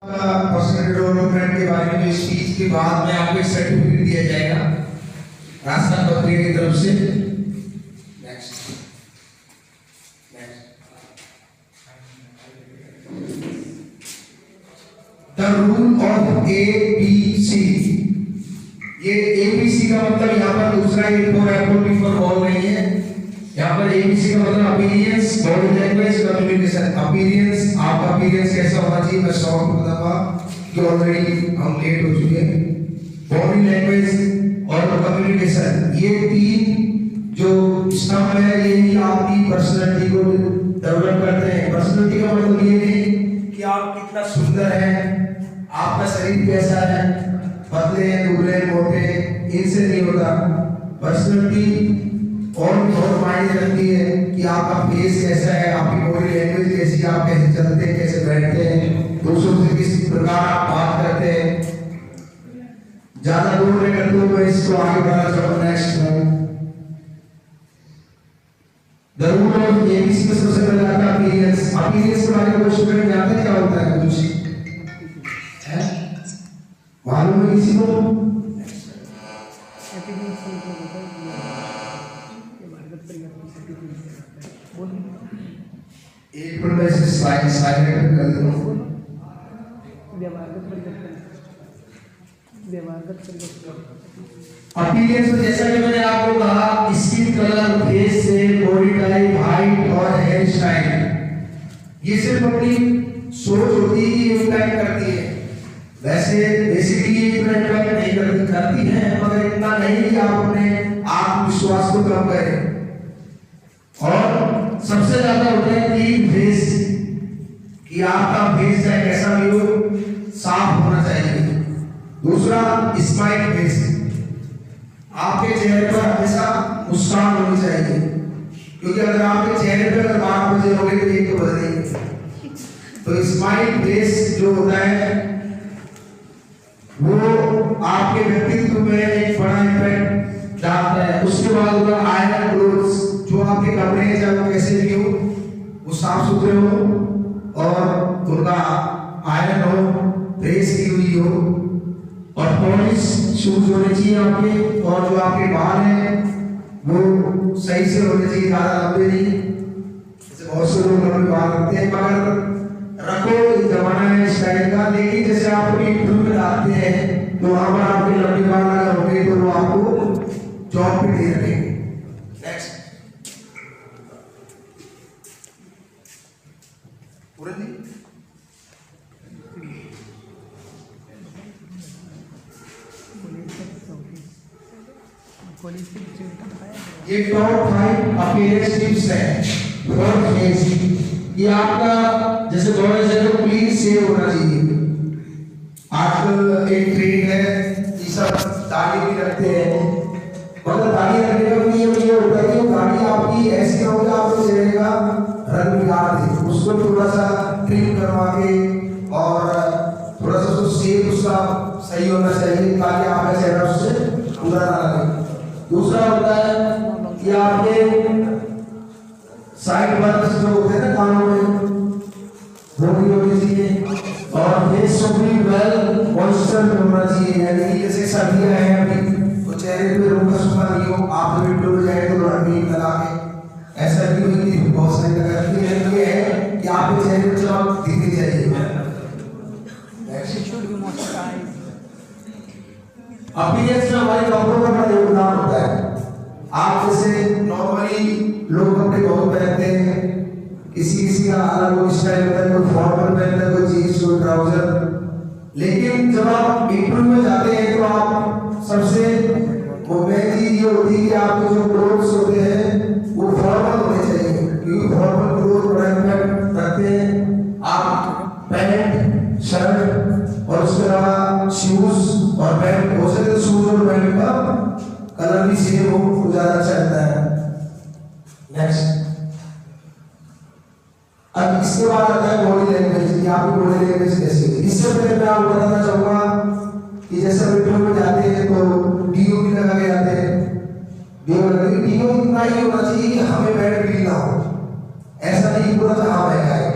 Personal development के बारे में स्पीच के बाद में आपको एक सर्टिफिकेट दिया जाएगा राजस्थान पत्रिका की तरफ से। Next the rule of ABC। ये ABC का मतलब यहाँ पर दूसरा A for Apple, B for ball नहीं है। यहाँ पर ABC का मतलब appearance, body language, communication. Appearance, आपका अपीयरेंस कैसा होना चाहिए, मैं शॉर्ट में बताऊंगा कि ऑलरेडी हम लेट हो चुके हैं। बॉडी लैंग्वेज और कम्युनिकेशन, ये तीन जो स्तंभ है यही आपकी पर्सनालिटी को डेवलप करते हैं। पर्सनालिटी का मतलब ये नहीं कि आप कितना सुंदर हैं, आपका शरीर कैसा है, पतले हैं, दुबले, मोटे, इनसे नहीं होता। पर्सनालिटी और बहुत मायने रखती है कि आपका फेस कैसा है, आपकी बॉडी लैंग्वेज कैसी है, आप कैसे चलते हैं, कैसे बैठते हैं, दूसरों से किस प्रकार आप बात करते हैं। ज्यादा दूर नहीं करते हुए मैं इसको आगे बढ़ाना चाहूंगा। Next the rule of ABC में सबसे पहले आता है अपीयरेंस। अपीयरेंस के बारे में कोई स्टूडेंट जानते हैं क्या होता है? कुछ है मालूम है किसी को? एक मिनट में इसे साइलेंट कर दूं। अपीयरेंस में जैसा कि मैंने आपको कहा, स्किन कलर, फेस से, बॉडी टाइप, हाइट और हेयर स्टाइल, ये सिर्फ अपनी सोच होती है कि इम्पैक्ट करती है। वैसे बेसिकली ये इतना इम्पैक्ट नहीं करती है, मगर इतना नहीं कि आप अपने आत्मविश्वास को कम करें। और सबसे ज्यादा होता है क्लीन फेस, कि आपका फेस चाहे कैसा भी हो, साफ होना चाहिए। दूसरा स्माइल फेस, आपके चेहरे पर हमेशा मुस्कान होनी चाहिए, क्योंकि अगर आपके चेहरे पर अगर 12 बजे होंगे तो एक तो बदलेंगे। तो स्माइल फेस जो होता है वो आपके व्यक्तित्व में एक बड़ा इम्पैक्ट डालता है। उसके बाद होगा आयरन क्लोथ्स, जो आपके कपड़े हैं चाहे वो कैसे भी हो, वो साफ सुथरे हो और उनका आयरन हो, प्रेस की हुई हो, और पॉलिश शूज होने चाहिए आपके, और जो आपके बाल हैं वो सही से होने चाहिए, ज्यादा लंबे नहीं। जैसे बहुत से लोग लंबे बाल रखते हैं, मगर रखो, ये जमाना है स्टाइल का। लेकिन जैसे आप अपनी इंटरव्यू में आते हैं तो वहां पर आपके लंबे बाल अगर होंगे तो वो आपको जॉब पे दे रखेंगे। नेक्स्ट ये टॉप 5 अपीयरेंस टिप्स है फॉर फेस। ये आपका जैसे बॉडी से तो क्लीन शेव होना चाहिए। आजकल एक ट्रेंड है कि सब दाढ़ी भी रखते हैं, मगर दाढ़ी रखने का भी ये होता है कि दाढ़ी आपकी ऐसी ना हो कि आपके चेहरे का रंग बिगाड़ दे। उसको थोड़ा सा ट्रिम करवा के और थोड़ा सा उसको शेप उसका सही होना चाहिए, ताकि आपका चेहरा उससे पूरा ना लगे। दूसरा होता है कि आपके साइड बर्न्स जो होते हैं ना कानों में, वो भी होनी चाहिए, और फेस को भी वेल मॉइस्चर होना चाहिए। यानी कि जैसे सर्दियां हैं अभी, तो चेहरे पे रूखा सूखा नहीं हो। आप जब विंडो में जाए तो रंगीन लगा के, ऐसा नहीं हो कि बहुत सारी लगाती है। ये है कि आपके चेहरे पे चमक दिखनी चाहिए। अपीयरेंस में हमारे कपड़ों का बड़ा योगदान होता है। आप जैसे नॉर्मली लोग कपड़े बहुत पहनते हैं, किसी का अलग स्टाइल होता है, कोई फॉर्मल पहनता है, कोई जीन्स, कोई ट्राउजर। लेकिन जब आप इंटरव्यू में जाते हैं तो आप सबसे मेन चीज ये होती है कि आपके जो क्लोथ्स होते हैं वो फॉर्मल होने चाहिए, क्योंकि फॉर्मल क्लोथ बड़ा इम्पैक्ट रखते हैं। आप पैंट, शर्ट और उसके अलावा शूज और पैंट, हो सके तो शूज और पैंट का कलर भी सेम हो तो ज्यादा अच्छा रहता है। नेक्स्ट, अब इसके बाद आता है बॉडी लैंग्वेज, कि आपकी बॉडी लैंग्वेज कैसी है। इससे पहले मैं आपको बताना चाहूंगा कि जैसे इंटरव्यू में जाते हैं तो डीओ भी लगा के जाते हैं। डीओ इतना ही होना चाहिए कि हमें बैड फील ना हो, ऐसा नहीं पूरा जहां महंगा है।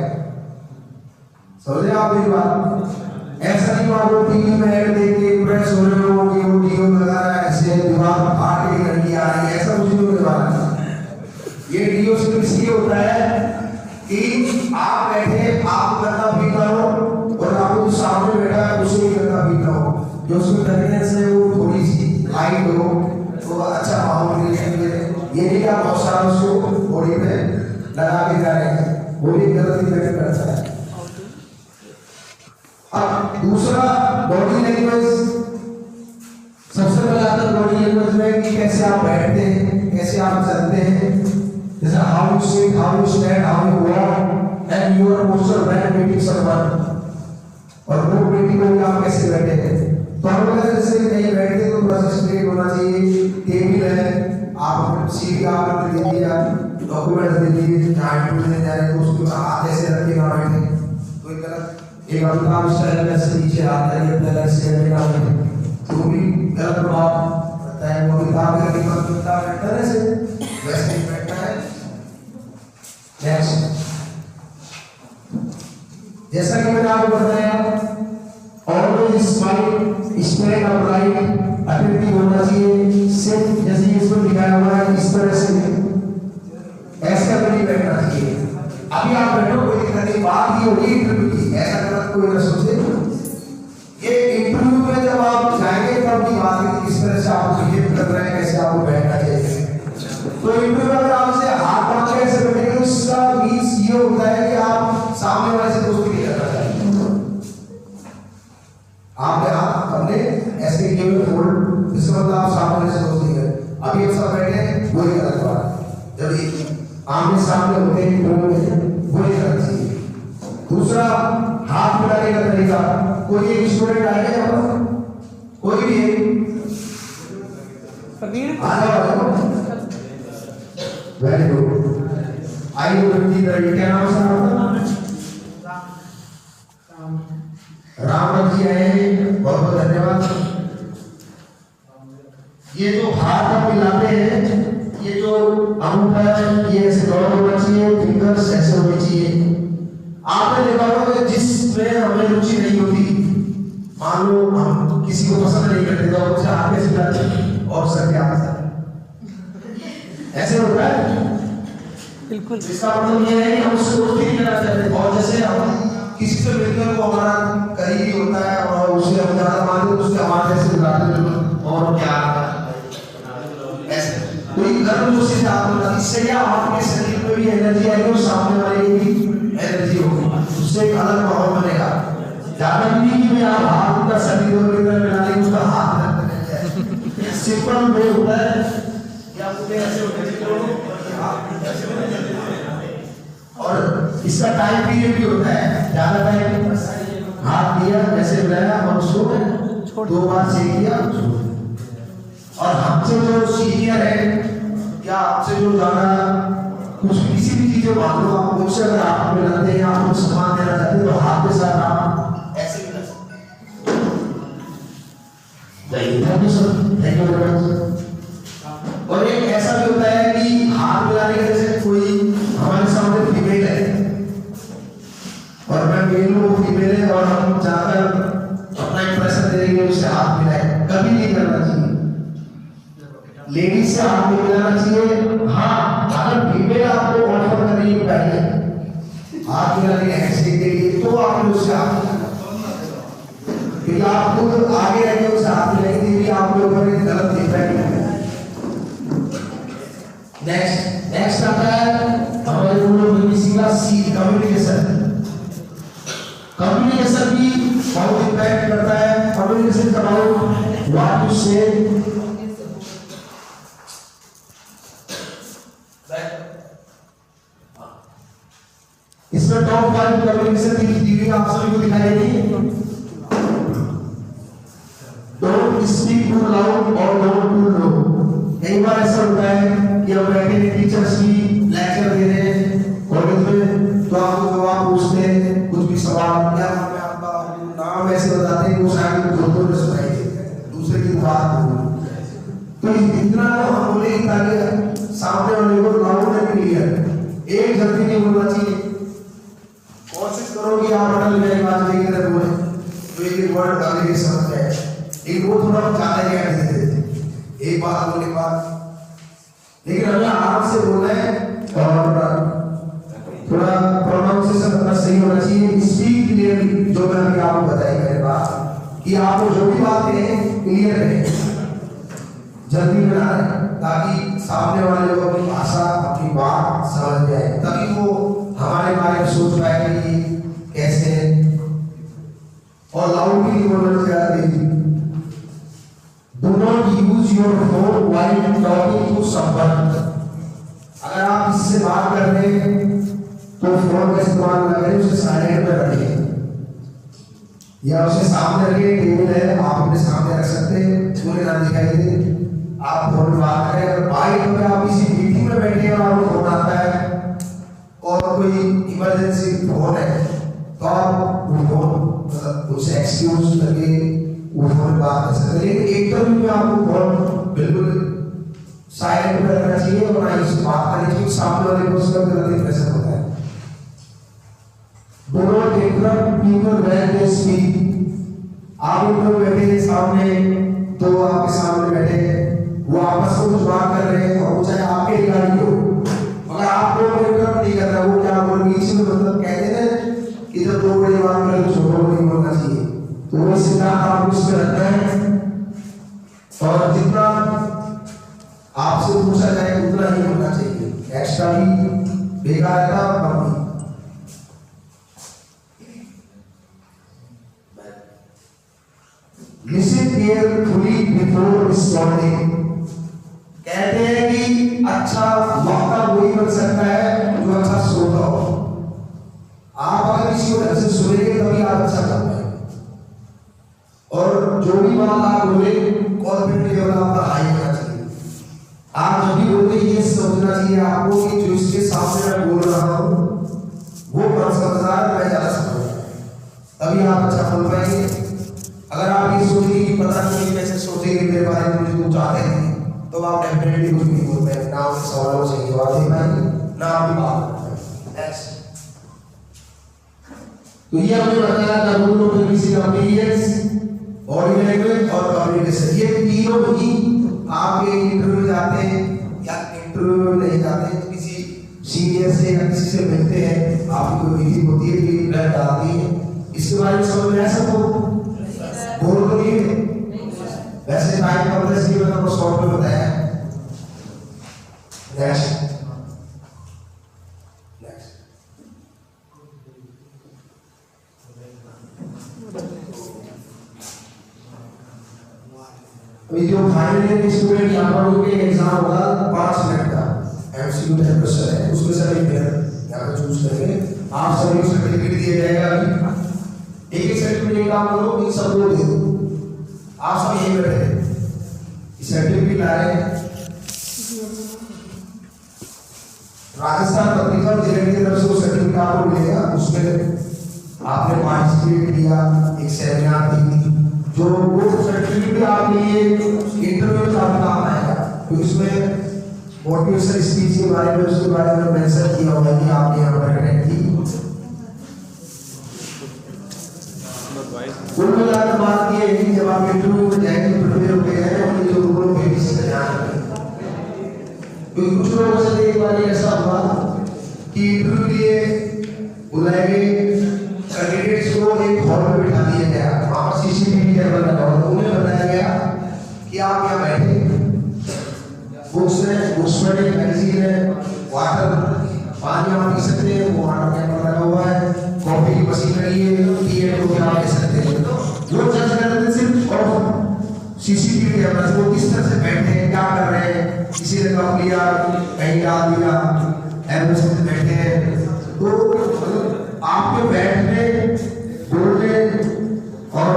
समझे आप मेरी बात? आप टीवी में ऐड देख के इम्प्रेस हो रहे हो कि वो डीओ लगा रहा है, ऐसे दीवार फाड़ के लड़की आ रही है, ऐसा कुछ नहीं होने वाला। ये डीओ सिर्फ इसलिए होता है कि आप बैठे, आप गंदा फील ना हो और आपको जो सामने बैठा है उसे भी गंदा फील ना हो, जो उसकी टर्मिनेंस है वो थोड़ी सी हाइट हो तो अच्छा माहौल मिले। ये नहीं कि आप बहुत सारा उसको बॉडी पे लगा के जा रहे हैं, वो भी गलत इफेक्ट करता है। अब दूसरा बॉडी लैंग्वेज, सबसे पहले आता है बॉडी लैंग्वेज में कि कैसे आप बैठते हैं, कैसे आप चलते हैं, जैसे how you sit, how you stand, how you walk and your posture when meeting someone, और वो मीटिंग में आप कैसे बैठे हैं। तो हम लोग जैसे कहीं बैठते तो थोड़ा सा स्ट्रेट होना चाहिए, टेबल है, आप सीट आप दे दीजिए, डॉक्यूमेंट्स दे दीजिए, जहाँ इंटरव्यू जा रहे हैं तो उसको हाथ ऐसे रख के ना बैठे, कोई गलत एक अमिताभ स्टाइल में से नीचे हाथ लगे पहले ऐसे बैठना है तो भी गलत प्रभाव पड़ता है। वो अमिताभ के अमिताभ बैठता है ऐसे, वैसे ही बैठना है। नेक्स्ट, जैसा कि मैंने आपको बताया, always smile, stand upright, attentive होना चाहिए, सिर्फ जैसे इसमें दिखाया हुआ है इस तरह से ऐसा नहीं बैठना चाहिए। अभी आप बैठो, कोई दिक्कत नहीं, बात ये होगी इंटरव्यू की, ऐसा गलत कोई ना सोचे। ये इंटरव्यू में जब आप जाएंगे तब की बात है किस तरह से आप बिहेव कर रहे हैं, कैसे आपको बैठना चाहिए। तो इंटरव्यू में अगर आपसे हाथ बांध के ऐसे बैठेंगे उसका मीन्स ये होता है कि आप सामने वाले से दोस्ती नहीं करना चाहते। आपने हाथ अपने ऐसे किए हुए फोल्ड, इसका मतलब आप सामने से दोस्ती करें। अभी हम सब बैठे हैं, वही गलत बात, जब आमने सामने होते हैं वही गलत चीज। दूसरा, हाथ मिलाने का तरीका, कोई एक स्टूडेंट आएगा यहाँ पर, कोई भी आ जाओ, वेरी गुड, आइए व्यक्ति करिए, क्या नाम है आपका? राम जी आए हैं, बहुत बहुत धन्यवाद। ये जो हाथ आप मिलाते हैं, ये जो अंगूठा है ये ऐसे दौड़ होना चाहिए, फिंगर्स ऐसे होनी चाहिए। आपने देखा होगा कि जिसमें हमें रुचि नहीं होती, मान लो हम किसी को पसंद नहीं करते तो उसे हाथ में सिलाते और सर के हाथ ऐसे होता है, बिल्कुल। इसका मतलब ये है कि हम उससे दोस्ती नहीं करना चाहते, और जैसे हम किसी से मिलते हैं वो हमारा करीबी होता है और उसे हम ज्यादा मानते हैं, उसके हमारे ऐसे बुलाते और क्या ऐसे कोई गर्म जोशी से आप बोला, इससे क्या आपके शरीर में भी एनर्जी आएगी और सामने वाले की भी एनर्जी होगी, उससे एक अलग माहौल बनेगा। ज्यादा नहीं कि मैं आप हाथ का शरीर और मिला लेंगे उसका हाथ रखते, सिंपल वे होता है कि आपको ऐसे और इसका टाइम पीरियड भी होता है, ज्यादा टाइम हाथ दिया जैसे मिलाया और उसको 2 बार चेक किया। और हमसे जो सीनियर है या आपसे जो ज्यादा कुछ किसी भी चीज मान लो आप मुझसे अगर आप मिलाते हैं, आप कुछ सामान देना चाहते हैं तो हाथ के साथ आप ऐसे मिला सकते हैं। और एक ऐसा भी होता है कि हाथ मिलाने के जैसे कोई हमारे सामने फीमेल है और मैं मेल हूँ, फीमेल है, और हम जाकर अपना इंप्रेशन देंगे उससे हाथ मिलाए, कभी नहीं करना चाहिए। लेडीज से हाथ नहीं मिलाना चाहिए। हाँ, अगर फीमेल आपको ऑफर कर रही है पहले हाथ मिलाने के लिए तो आप उससे हाथ मिलाएं, आप खुद आगे रहकर उससे हाथ मिलाएंगे, आपके ऊपर एक गलत इफेक्ट है। नेक्स्ट आता है हमारे बीबीसी का सी, कम्युनिकेशन। कम्युनिकेशन भी बहुत इम्पैक्ट करता है। कम्युनिकेशन अबाउट व्हाट यू से, इसमें टॉप 5 कम्युनिकेशन की आप सभी को दिखाई देगी। डोंट स्पीक टू लाउड और डोंट टू लो। कई बार ऐसा होता है कि हम बैठे टीचर्स की लेक्चर दे रहे हैं कॉलेज में, तो आपको जवाब पूछते हैं कुछ भी सवाल, क्या नाम है आपका, नाम ऐसे बताते हैं, वो शायद दो ने सुनाई दूसरे की बात हो। तो इतना तो हम बोले ताकि सामने वाले को लाउड एंड क्लियर एक जल्दी नहीं बोलना चाहिए। कोशिश करो कि आप अटल बिहारी वाजपेयी की तरह बोले, तो एक ये वर्ड अगले समझ में आए, लेकिन वो थोड़ा ज्यादा ज्ञान दे देते एक बात बोलने के बाद। लेकिन हमें आराम से बोलना है और थोड़ा प्रोनाउंसिएशन अपना सही होना चाहिए। स्पीक क्लियरली, जो मैं अभी आपको बताई मेरे बात कि आपको जो भी बात कहें क्लियर रहे, जल्दी में ना रहे, ताकि सामने वाले लोग अपनी भाषा अपनी बात समझ जाए, तभी वो हमारे बारे में सोच पाएंगे कि कैसे। और लाउडली बोलना चाहिए, do not use your phone while talking to someone. अगर आप इससे बात कर रहे हैं तो फोन का इस्तेमाल न करें, उसे साइलेंट में रखिए या उसे सामने रखिए। टेबल है, आप अपने सामने रख सकते हैं, पूरे ना दिखाई दे, आप फोन में बात करें। अगर बाइक में आप किसी मीटिंग में बैठे हैं और फोन आता है और कोई इमरजेंसी फोन है, तो आप वो फोन उसे एक्सक्यूज करके वो फोन बात कर सकते हैं। लेकिन एकदम में आपको फोन बिल्कुल साइलेंट में रखना चाहिए और ना इससे बात करनी चाहिए, सामने वाले को उसका गलत इंप्रेशन होता है। Do not interrupt people when they speak. आप लोग बैठे हैं सामने, तो आपके सामने बैठे हैं, वो आपस में कुछ बात कर रहे हैं और वो चाहे आपके रिगार्डिंग हो, मगर आपको इंटरप्ट नहीं कर रहा, वो क्या बोल बीच में, मतलब कहते हैं कि जब दो बड़ी बात करें तो छोटों को नहीं बोलना चाहिए। तो वो सिद्धांत आपको इसमें रखना है और जितना आपसे पूछा जाए उतना ही बोलना चाहिए, एक्स्ट्रा भी बेकार था कम। Listen carefully before responding. कहते हैं कि अच्छा वक्ता वही बन सकता है जो अच्छा श्रोता हो। आप अगर किसी को ढंग से सुनेंगे तभी आप अच्छा कर पाएंगे, और जो भी बात आप बोले कॉन्फिडेंस लेवल आपका हाई होना चाहिए। आप जब भी बोलते ये समझना चाहिए आपको कि जो इसके सामने मैं बोल रहा हूँ वो कम समझदार है, मैं ज्यादा समझ रहा हूँ, तभी आप अच्छा बोल पाएंगे। अगर आप ये सोचेंगे कि पता नहीं कैसे सोचेंगे मेरे बारे में, मुझे कुछ चाहते हैं, तो आप डेफिनेटली कुछ नहीं बोल पाएंगे, ना उनके सवालों से जवाब दे पाएंगे, ना आपकी बात कर पाएंगे। तो ये हमने बताया था rule of basic appearance, body language और कम्युनिकेशन। ये तीनों ही आपके इंटरव्यू जाते हैं या इंटरव्यू नहीं जाते हैं, किसी सीनियर से या किसी से मिलते हैं, आपकी कोई मीटिंग होती है कि ब्लड डालती है, इसके बारे में समझ में ऐसा तो बोल तो नहीं है। वैसे टाइम कम है, इसलिए मैंने आपको शॉर्ट में बताया है। नेक्स्ट अभी जो फाइनल स्टूडेंट यहाँ पर उनके एग्जाम होगा 5 मिनट का एमसीक्यू टाइप क्वेश्चन है, उसमें से एक मिनट यहाँ पे चूज करेंगे। आप सभी को सर्टिफिकेट दिया जाएगा। अभी एक सर्टिफिकेट काम करो, इन सबको दे दो, आप सब यही बैठे सर्टिफिकेट ला रहे हैं। राजस्थान पत्रिका और जिले की तरफ से वो सर्टिफिकेट आपको मिलेगा, उसमें आपने पार्टिसिपेट किया, एक सेमिनार दी, जो वो सर्टिफिकेट भी आपके लिए इंटरव्यू का काम आएगा। तो इसमें मोटिवेशनल स्पीच के बारे में, उसके बारे में मेंशन किया होगा कि आपने यहाँ पर अटेंड की। कुल मिलाकर बात ये है कि जब आप इंटरव्यू में जाएंगे प्रिपेयर होके जाएंगे और ये जो रूल ऑफ बेसिक का ध्यान रखें। क्योंकि कुछ लोगों से एक बार ऐसा हुआ कि इंटरव्यू के लिए बुलाए गए कैंडिडेट्स को एक हॉल में बिठा दिया गया, वहाँ पर सीसीटीवी कैमरा लगा हुआ, उन्हें बताया गया कि आप यहाँ बैठे, बुक्स में एक मैगजीन है, वाटर पानी आप पी सकते हैं, वो वाटर कैमरा लगा हुआ है, कॉफी की मशीन लगी है, टी है तो आप ले सकते हैं। वो जज करते हैं सिर्फ और सीसीटीवी कैमरा से वो किस तरह से बैठे हैं, क्या कर रहे हैं, किसी ने कप लिया, कहीं डाल दिया, एम्बुलेंस में बैठे हैं। तो आपके बैठने, बोलने और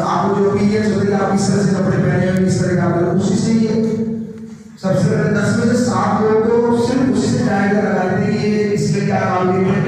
आपको जो पीरियड्स होते हैं, आप इस तरह से कपड़े पहने हैं, इस तरह का आप उसी से ये सबसे पहले 10 में से 7 लोगों को सिर्फ उसी से जाएगा लगा देते हैं कि ये इसके क्या काम है,